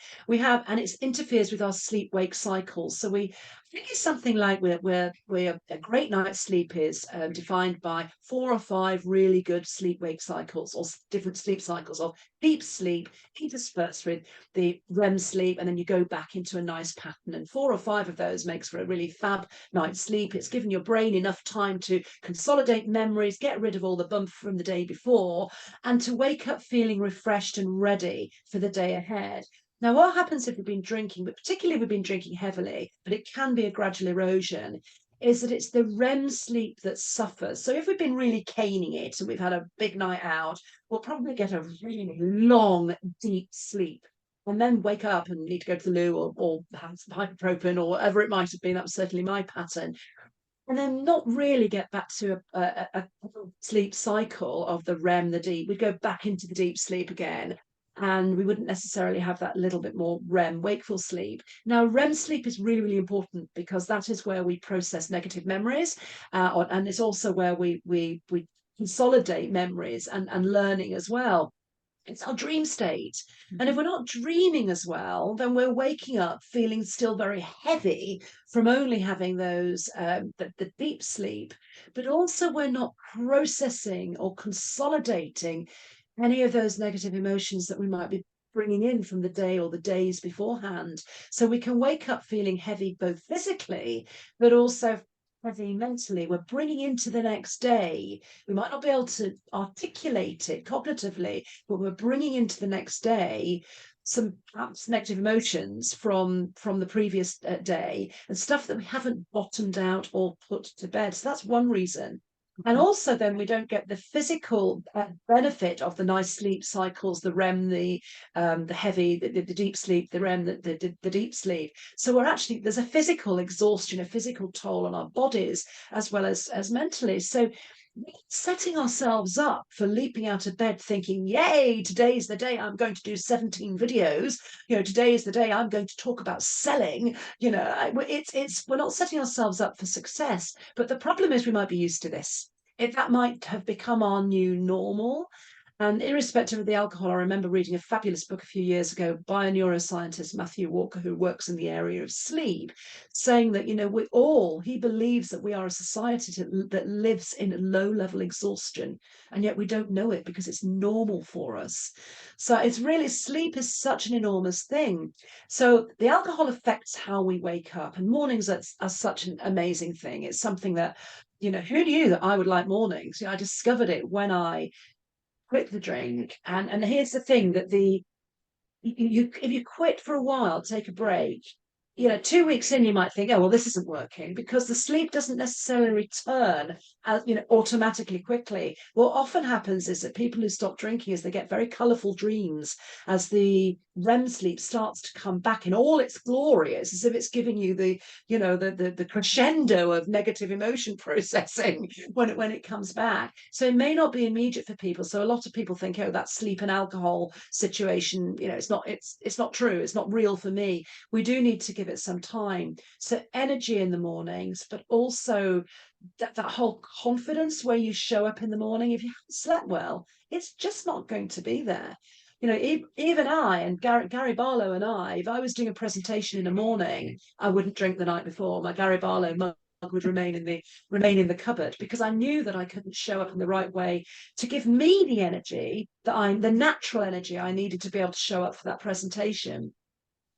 Speaker 2: And it interferes with our sleep wake cycles. So I think it's something like where a great night's sleep is defined by 4 or 5 really good sleep wake cycles, or different sleep cycles of deep sleep, interspersed with the REM sleep, and then you go back into a nice pattern. And 4 or 5 of those makes for a really fab night's sleep. It's given your brain enough time to consolidate memories, get rid of all the bump from the day before, and to wake up feeling refreshed and ready for the day ahead. Now, what happens if we've been drinking, but particularly we've been drinking heavily, but it can be a gradual erosion, is that it's the REM sleep that suffers. So if we've been really caning it and we've had a big night out, we'll probably get a really long, deep sleep, and then wake up and need to go to the loo or have some ibuprofen or whatever it might have been. That was certainly my pattern. And then not really get back to a sleep cycle of the REM, the deep. We'd go back into the deep sleep again, and we wouldn't necessarily have that little bit more REM, wakeful sleep. Now, REM sleep is really, really important because that is where we process negative memories, and it's also where we consolidate memories and learning as well. It's our dream state. And if we're not dreaming as well, then we're waking up feeling still very heavy from only having those the deep sleep, but also we're not processing or consolidating any of those negative emotions that we might be bringing in from the day or the days beforehand. So we can wake up feeling heavy both physically, but also heavy mentally. We're bringing into the next day. We might not be able to articulate it cognitively, but we're bringing into the next day some perhaps negative emotions from the previous day, and stuff that we haven't bottomed out or put to bed. So that's one reason. And
Speaker 1: Okay.
Speaker 2: also then we don't get the physical benefit of the nice sleep cycles, the REM, the heavy, the deep sleep, the REM, the deep sleep. So we're actually, there's a physical exhaustion, a physical toll on our bodies as well as mentally. So setting ourselves up for leaping out of bed thinking, yay, today's the day I'm going to do 17 videos, today is the day I'm going to talk about selling, we're not setting ourselves up for success. But the problem is we might be used to this. That might have become our new normal. And irrespective of the alcohol, I remember reading a fabulous book a few years ago by a neuroscientist, Matthew Walker, who works in the area of sleep, saying that, he believes that we are a society that lives in low level exhaustion, and yet we don't know it because it's normal for us. So it's really, sleep is such an enormous thing. So the alcohol affects how we wake up, and mornings are such an amazing thing. It's something that, who knew that I would like mornings? I discovered it when I quit the drink. And here's the thing, that if you quit for a while, take a break, 2 weeks in, you might think, oh, well, this isn't working, because the sleep doesn't necessarily return as, automatically quickly. What often happens is that people who stop drinking, is they get very colourful dreams as the REM sleep starts to come back in all its glory. It's as if it's giving you the crescendo of negative emotion processing when it comes back. So it may not be immediate for people. So a lot of people think, oh, that sleep and alcohol situation, it's not true. It's not real for me. We do need to give it some time. So energy in the mornings, but also that whole confidence where you show up in the morning. If you haven't slept well, it's just not going to be there. Even I and Gary Barlow and if I was doing a presentation in the morning, I wouldn't drink the night before. My Gary Barlow mug would remain in the cupboard, because I knew that I couldn't show up in the right way to give me the energy, the natural energy I needed to be able to show up for that presentation.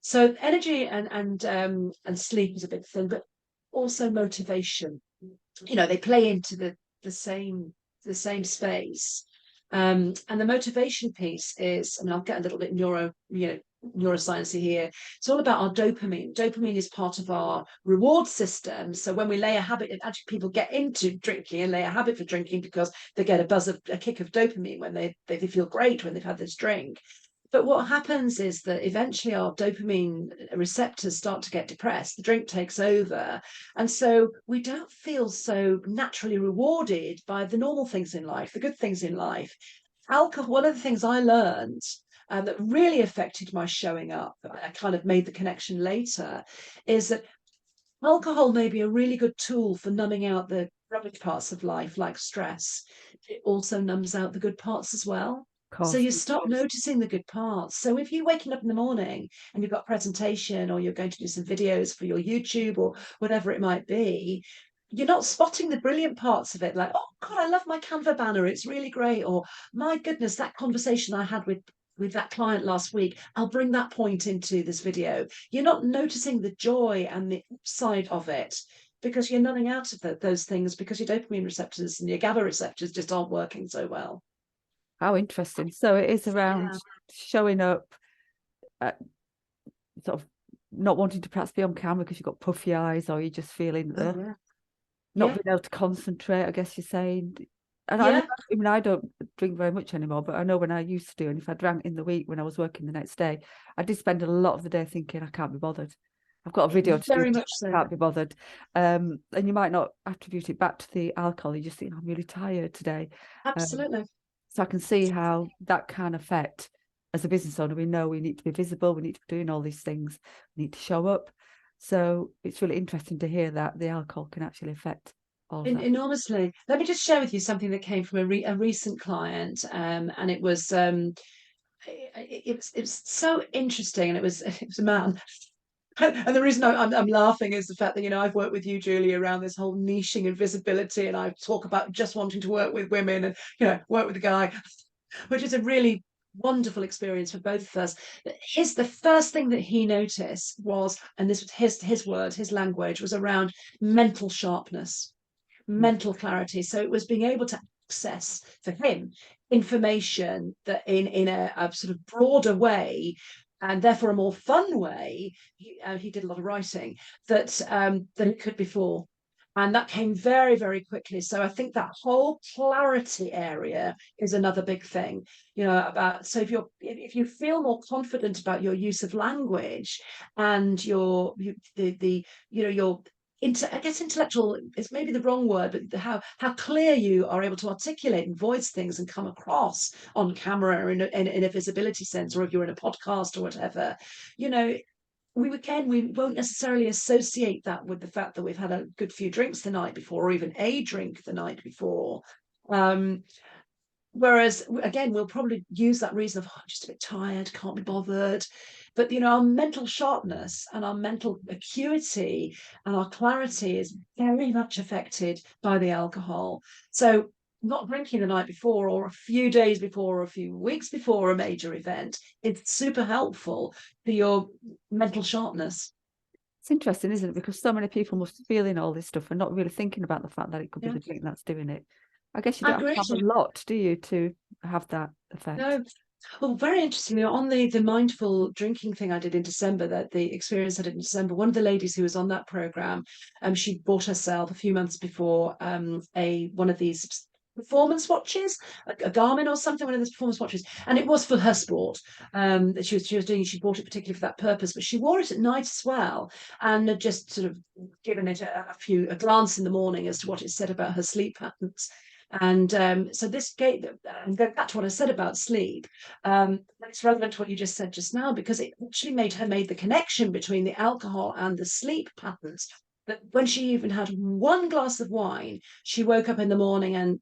Speaker 2: So energy and sleep is a big thing, but also motivation. They play into the same space. And the motivation piece is, I mean, I'll get a little bit neuroscience here. It's all about our dopamine. Dopamine is part of our reward system. So when we lay a habit, actually people get into drinking and lay a habit for drinking because they get a kick of dopamine when they feel great when they've had this drink. But what happens is that eventually our dopamine receptors start to get depressed. The drink takes over. And so we don't feel so naturally rewarded by the normal things in life, the good things in life. Alcohol, one of the things I learned that really affected my showing up, I kind of made the connection later, is that alcohol may be a really good tool for numbing out the rubbish parts of life, like stress. It also numbs out the good parts as well.
Speaker 1: Of
Speaker 2: So
Speaker 1: course.
Speaker 2: you stop noticing the good parts. So if you're waking up in the morning and you've got a presentation, or you're going to do some videos for your YouTube or whatever it might be, you're not spotting the brilliant parts of it, like, oh God, I love my Canva banner, it's really great. Or my goodness, that conversation I had with that client last week, I'll bring that point into this video. You're not noticing the joy and the upside of it, because you're numbing out of those things, because your dopamine receptors and your GABA receptors just aren't working so well.
Speaker 1: How interesting. So it is around showing up, sort of not wanting to perhaps be on camera because you've got puffy eyes, or you're just feeling not being able to concentrate, I guess you're saying. And I mean, I don't drink very much anymore, but I know when I used to do, and if I drank in the week when I was working the next day, I did spend a lot of the day thinking, I can't be bothered. I've got a video to
Speaker 2: very
Speaker 1: do,
Speaker 2: much so.
Speaker 1: I can't be bothered. And you might not attribute it back to the alcohol. You just think, I'm really tired today.
Speaker 2: Absolutely.
Speaker 1: So I can see how that can affect, as a business owner, we know we need to be visible, we need to be doing all these things, we need to show up. So it's really interesting to hear that the alcohol can actually affect all of that.
Speaker 2: Enormously. Let me just share with you something that came from a recent client, and it was it was so interesting, and it was a man. And the reason I'm laughing is the fact that, I've worked with you, Julie, around this whole niching and visibility, and I talk about just wanting to work with women and, work with a guy, which is a really wonderful experience for both of us. The first thing that he noticed was, and this was his words, his language, was around mental sharpness, mental clarity. So it was being able to access, for him, information that in a sort of broader way, and therefore a more fun way. He did a lot of writing, that it could before. And that came very, very quickly. So I think that whole clarity area is another big thing, about, so if you feel more confident about your use of language and your I guess intellectual is maybe the wrong word, but how clear you are able to articulate and voice things and come across on camera or in a visibility sense, or if you're in a podcast or whatever, we won't necessarily associate that with the fact that we've had a good few drinks the night before, or even a drink the night before. Whereas, again, we'll probably use that reason of, just a bit tired, can't be bothered. But, our mental sharpness and our mental acuity and our clarity is very much affected by the alcohol. So not drinking the night before, or a few days before, or a few weeks before a major event, it's super helpful for your mental sharpness.
Speaker 1: It's interesting, isn't it? Because so many people must be feeling all this stuff and not really thinking about the fact that it could be the drink that's doing it. I guess you don't have to have a lot, do you, to have that effect?
Speaker 2: No. Well, very interestingly, on the mindful drinking thing I did in December, that the experience I did in December, one of the ladies who was on that program, she bought herself a few months before one of these performance watches, a Garmin or something, one of those performance watches, and it was for her sport that she was doing. She bought it particularly for that purpose, but she wore it at night as well, and had just sort of given it a glance in the morning as to what it said about her sleep patterns. And so this gave, and going back to what I said about sleep, it's relevant to what you just said just now, because it actually made the connection between the alcohol and the sleep patterns. That when she even had one glass of wine, she woke up in the morning, and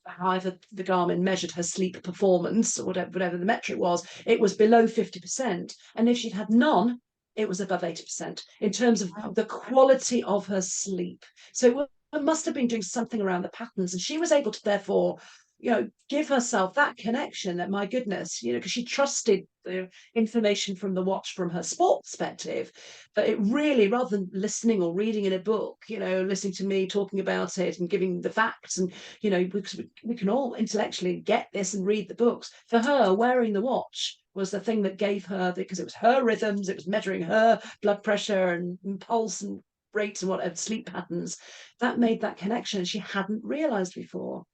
Speaker 2: however the Garmin measured her sleep performance, or whatever the metric was, it was below 50%. And if she'd had none, it was above 80% in terms of the quality of her sleep. So it must have been doing something around the patterns, and she was able to therefore give herself that connection, that, my goodness, because she trusted the information from the watch from her sport perspective. But it really, rather than listening or reading in a book, listening to me talking about it and giving the facts, and we can all intellectually get this and read the books, for her, wearing the watch was the thing that gave her, because it was her rhythms, it was measuring her blood pressure and pulse and rates and whatever, sleep patterns, that made that connection she hadn't realized before.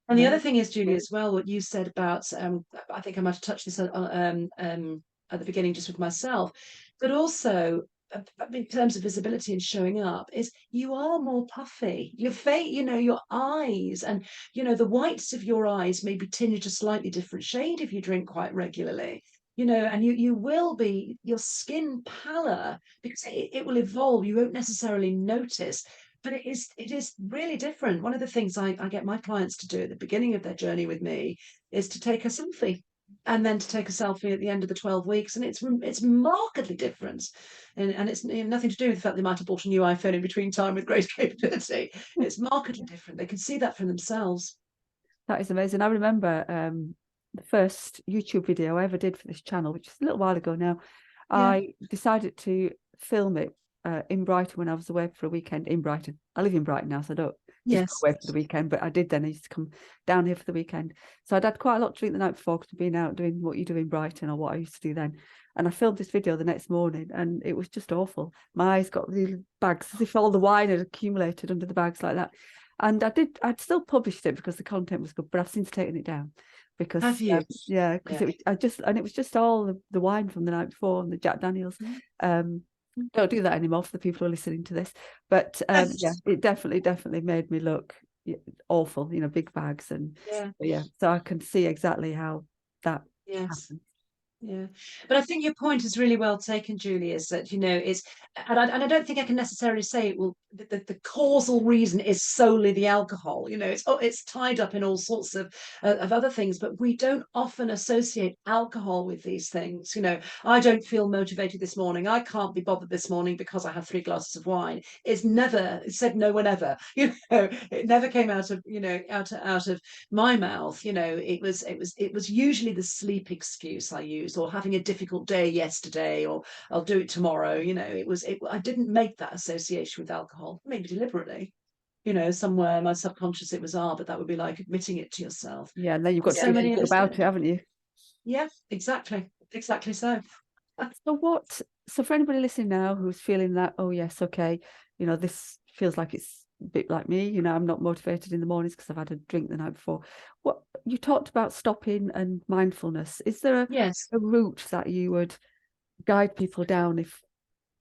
Speaker 2: And the other thing is, Julie, as well, what you said about, I think I might have touched this at the beginning just with myself, but also in terms of visibility and showing up, is you are more puffy. Your face, your eyes, and the whites of your eyes may be tinged a slightly different shade if you drink quite regularly. And you will be, your skin pallor, because it will evolve. You won't necessarily notice, but it is really different. One of the things I get my clients to do at the beginning of their journey with me is to take a selfie, and then to take a selfie at the end of the 12 weeks. And it's markedly different. And it's nothing to do with the fact they might have bought a new iPhone in between time with great capability. It's markedly different. They can see that for themselves.
Speaker 1: That is amazing. I remember the first YouTube video I ever did for this channel, which is a little while ago now. Yeah. I decided to film it in Brighton when I was away for a weekend in Brighton. I live in Brighton now, so I don't just go away for the weekend, but I did then. I used to come down here for the weekend. So I'd had quite a lot to drink the night before, because I'd been out doing what you do in Brighton, or what I used to do then. And I filmed this video the next morning, and it was just awful. My eyes got really bags, as if all the wine had accumulated under the bags like that. And I'd still published it because the content was good, but I've since taken it down. Because
Speaker 2: have you?
Speaker 1: Because it was just all the wine from the night before, and the Jack Daniels. Don't do that anymore for the people who are listening to this, but it definitely made me look awful, big bags, and so I can see exactly how that happens.
Speaker 2: Yeah, but I think your point is really well taken, Julie, is that, it's, and I don't think I can necessarily say it will, the causal reason is solely the alcohol. It's tied up in all sorts of other things, but we don't often associate alcohol with these things. I don't feel motivated this morning. I can't be bothered this morning because I have 3 glasses of wine. It's said no one ever. It never came out of out of my mouth. It was usually the sleep excuse I used, or having a difficult day yesterday, or I'll do it tomorrow. I didn't make that association with alcohol, maybe deliberately. Somewhere in my subconscious it was, but that would be like admitting it to yourself.
Speaker 1: Yeah, and then you've got so many about it, haven't you?
Speaker 2: Yeah, exactly so.
Speaker 1: So for anybody listening now who's feeling that, oh yes, okay, this feels like it's a bit like me, you know, I'm not motivated in the mornings because I've had a drink the night before. What you talked about stopping and mindfulness. Is there
Speaker 2: Yes.
Speaker 1: a route that you would guide people down if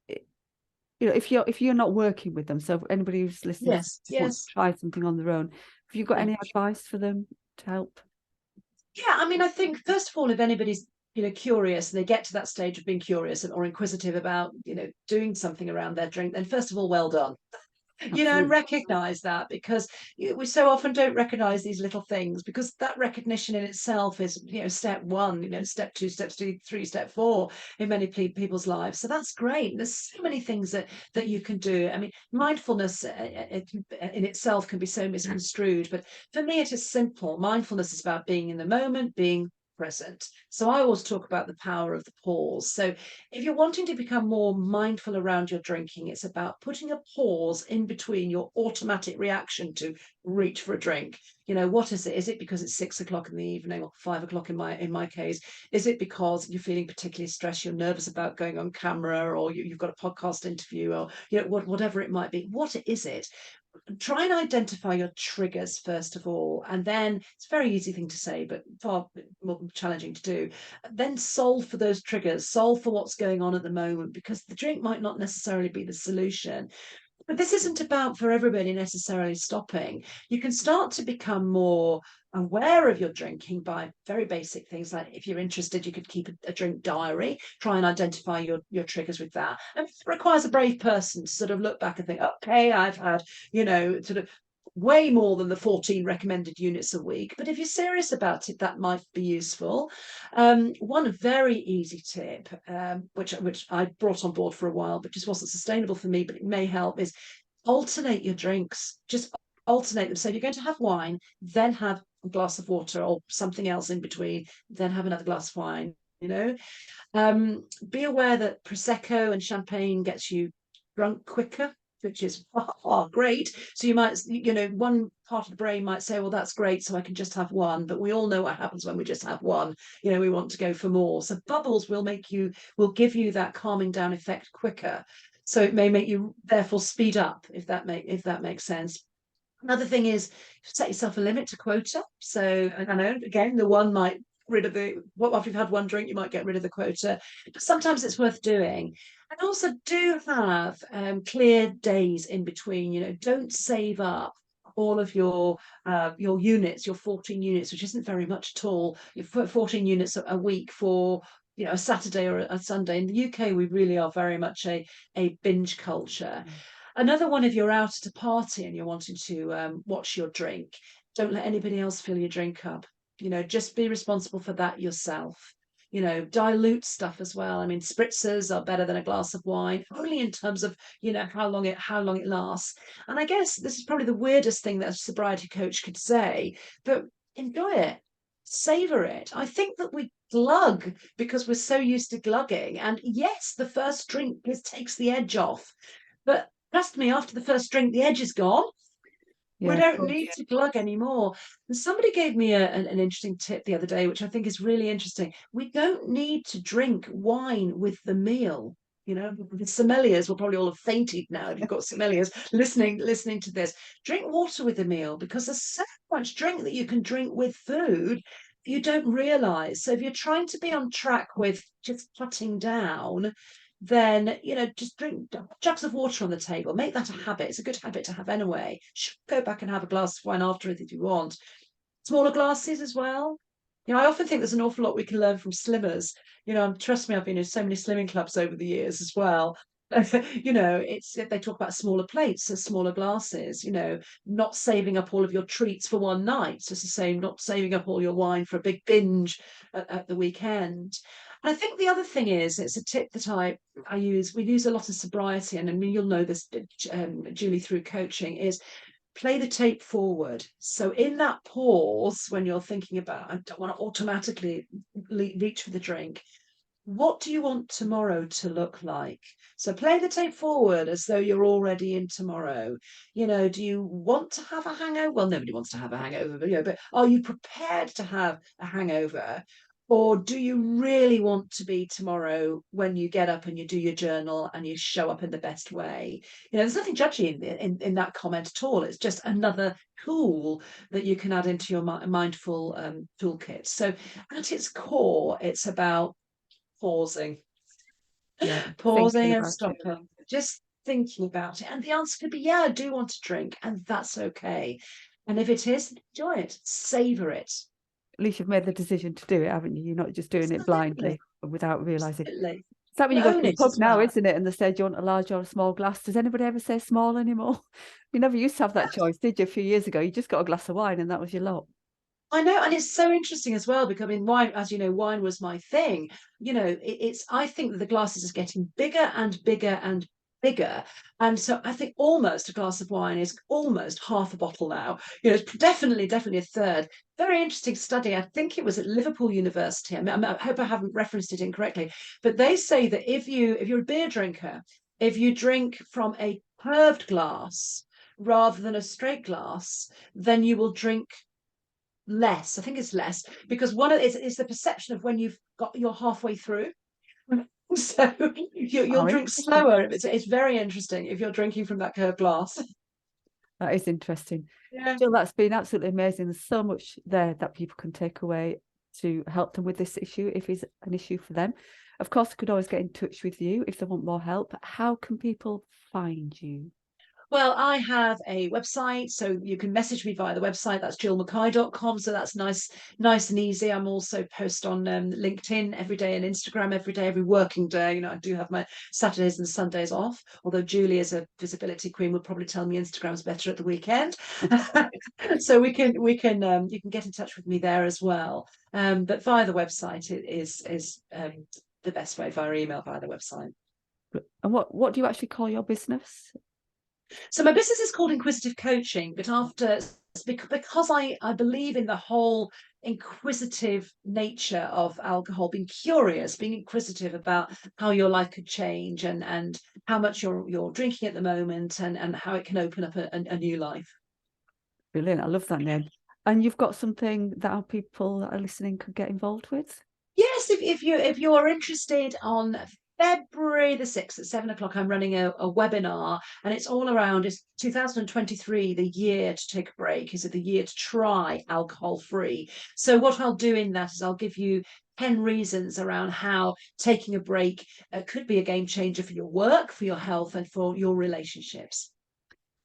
Speaker 1: you know if you're not working with them? So anybody who's listening
Speaker 2: Yes.
Speaker 1: just wants to
Speaker 2: Yes.
Speaker 1: try something on their own, have you got
Speaker 2: Yeah.
Speaker 1: any advice for them to help?
Speaker 2: Yeah, I mean, I think first of all, if anybody's curious and they get to that stage of being curious or inquisitive about doing something around their drink, then first of all, well done. And
Speaker 1: Absolutely.
Speaker 2: recognize that, because we so often don't recognize these little things, because that recognition in itself is step one, step two, step three, step four in many people's lives. So that's great. There's so many things that you can do. I mean, mindfulness in itself can be so misconstrued, but for me it is simple. Mindfulness is about being in the moment, being present. So I always talk about the power of the pause. So if you're wanting to become more mindful around your drinking, it's about putting a pause in between your automatic reaction to reach for a drink. What is it? Is it because it's 6 o'clock in the evening, or 5 o'clock in my case? Is it because you're feeling particularly stressed, you're nervous about going on camera, or you've got a podcast interview, or whatever it might be? What is it? Try and identify your triggers first of all, and then it's a very easy thing to say but far more challenging to do. Then solve for those triggers, solve for what's going on at the moment, because the drink might not necessarily be the solution. But this isn't about for everybody necessarily stopping. You can start to become more aware of your drinking by very basic things. Like, if you're interested, you could keep a drink diary, try and identify your triggers with that. And it requires a brave person to sort of look back and think, okay, I've had, sort of way more than the 14 recommended units a week. But if you're serious about it, that might be useful. One very easy tip, which I brought on board for a while, but just wasn't sustainable for me, but it may help, is alternate your drinks. Just alternate them. So if you're going to have wine, then have a glass of water or something else in between, then have another glass of wine. Be aware that Prosecco and champagne gets you drunk quicker, which is great. So you might, one part of the brain might say, well, that's great, so I can just have one. But we all know what happens when we just have one. We want to go for more. So bubbles will give you that calming down effect quicker. So it may make you therefore speed up, if that makes sense. Another thing is, set yourself a limit to quota. So I know, again, the one might rid of the after you've had one drink, you might get rid of the quota, but sometimes it's worth doing. And also do have clear days in between. Don't save up all of your units, your 14 units, which isn't very much at all. You put 14 units a week for a Saturday or a Sunday. In the UK, we really are very much a binge culture. Another one, if you're out at a party and you're wanting to watch your drink, don't let anybody else fill your drink up. Just be responsible for that yourself. Dilute stuff as well. I mean, spritzers are better than a glass of wine, only in terms of how long it lasts. And I guess this is probably the weirdest thing that a sobriety coach could say, but enjoy it, savor it. I think that we glug because we're so used to glugging, and yes, the first drink takes the edge off, but trust me, after the first drink, the edge is gone. We
Speaker 1: Yeah, of
Speaker 2: don't
Speaker 1: course.
Speaker 2: need to glug anymore. And somebody gave me an interesting tip the other day, which I think is really interesting. We don't need to drink wine with the meal. The sommeliers will probably all have fainted now if you've got sommeliers listening to this. Drink water with the meal, because there's so much drink that you can drink with food you don't realize. So if you're trying to be on track with just cutting down, then just drink jugs of water on the table. Make that a habit. It's a good habit to have anyway. Should go back and have a glass of wine after it if you want. Smaller glasses as well. I often think there's an awful lot we can learn from slimmers. Trust me, I've been in so many slimming clubs over the years as well. It's they talk about smaller plates, so smaller glasses. Not saving up all of your treats for one night. So it's the same, not saving up all your wine for a big binge at the weekend. And I think the other thing is, it's a tip that I use. We use a lot of sobriety, and I mean, you'll know this, Julie, through coaching, is play the tape forward. So in that pause, when you're thinking about, I don't want to automatically reach for the drink, what do you want tomorrow to look like? So play the tape forward as though you're already in tomorrow. Do you want to have a hangover? Well, nobody wants to have a hangover, but are you prepared to have a hangover? Or do you really want to be tomorrow when you get up and you do your journal and you show up in the best way? There's nothing judgy in that comment at all. It's just another tool that you can add into your mindful toolkit. So at its core, it's about pausing,
Speaker 1: Yeah, thinking
Speaker 2: pausing and
Speaker 1: about it.
Speaker 2: stopping, just thinking about it. And the answer could be, yeah, I do want to drink, and that's okay. And if it is, enjoy it, savor it.
Speaker 1: At least you've made the decision to do it, haven't you? You're not just doing it
Speaker 2: Absolutely.
Speaker 1: blindly without realizing.
Speaker 2: Absolutely.
Speaker 1: It's like when
Speaker 2: And
Speaker 1: you go to
Speaker 2: own
Speaker 1: the
Speaker 2: it
Speaker 1: pub
Speaker 2: as
Speaker 1: now,
Speaker 2: well.
Speaker 1: isn't it? And they say, do you want a large or a small glass? Does anybody ever say small anymore? You never used to have that choice, did you? A few years ago, you just got a glass of wine and that was your lot.
Speaker 2: I know, and it's so interesting as well because I mean, wine, as you know, wine was my thing. It's. I think that the glasses is getting bigger and bigger and bigger, and so I think almost a glass of wine is almost half a bottle now. It's definitely a third. Very interesting study. I think it was at Liverpool University. I hope I haven't referenced it incorrectly, but they say that if you're a beer drinker, if you drink from a curved glass rather than a straight glass, then you will drink less. I think it's less because one of it's the perception of when you're halfway through. So you'll
Speaker 1: Oh,
Speaker 2: drink
Speaker 1: interesting.
Speaker 2: slower. It's very interesting if you're drinking from that curved glass.
Speaker 1: That is interesting.
Speaker 2: Yeah.
Speaker 1: Jill, that's been absolutely amazing. There's so much there that people can take away to help them with this issue if it's an issue for them. Of course, they could always get in touch with you if they want more help. How can people find you?
Speaker 2: Well, I have a website, so you can message me via the website. That's gillmckay.com. So that's nice and easy. I'm also post on LinkedIn every day and Instagram every day, every working day. I do have my Saturdays and Sundays off, although Julie, as a visibility queen, would probably tell me Instagram's better at the weekend. So you can get in touch with me there as well. But via the website it is the best way, via email, via the website.
Speaker 1: And what do you actually call your business?
Speaker 2: So my business is called Inquisitive Coaching, but because I believe in the whole inquisitive nature of alcohol, being curious, being inquisitive about how your life could change and how much you're drinking at the moment and how it can open up a new life.
Speaker 1: Brilliant. I love that name. And you've got something that our people that are listening could get involved with?
Speaker 2: Yes, if you're interested, on February the 6th at 7 o'clock, I'm running a webinar, and it's all around, is 2023 the year to take a break? Is it the year to try alcohol free? So what I'll do in that is I'll give you 10 reasons around how taking a break could be a game changer for your work, for your health, and for your relationships.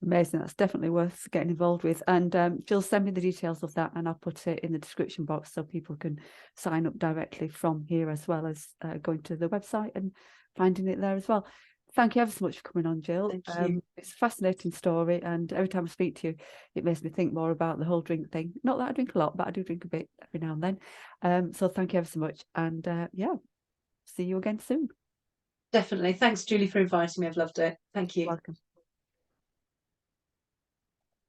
Speaker 1: Amazing. That's definitely worth getting involved with. And Jill, send me the details of that and I'll put it in the description box so people can sign up directly from here, as well as going to the website and finding it there as well. Thank you ever so much for coming on, Jill.
Speaker 2: Thank you.
Speaker 1: It's a fascinating story, and every time I speak to you, it makes me think more about the whole drink thing. Not that I drink a lot, but I do drink a bit every now and then. So thank you ever so much. And yeah, see you again soon.
Speaker 2: Definitely. Thanks, Julie, for inviting me. I've loved it. Thank you.
Speaker 1: Welcome.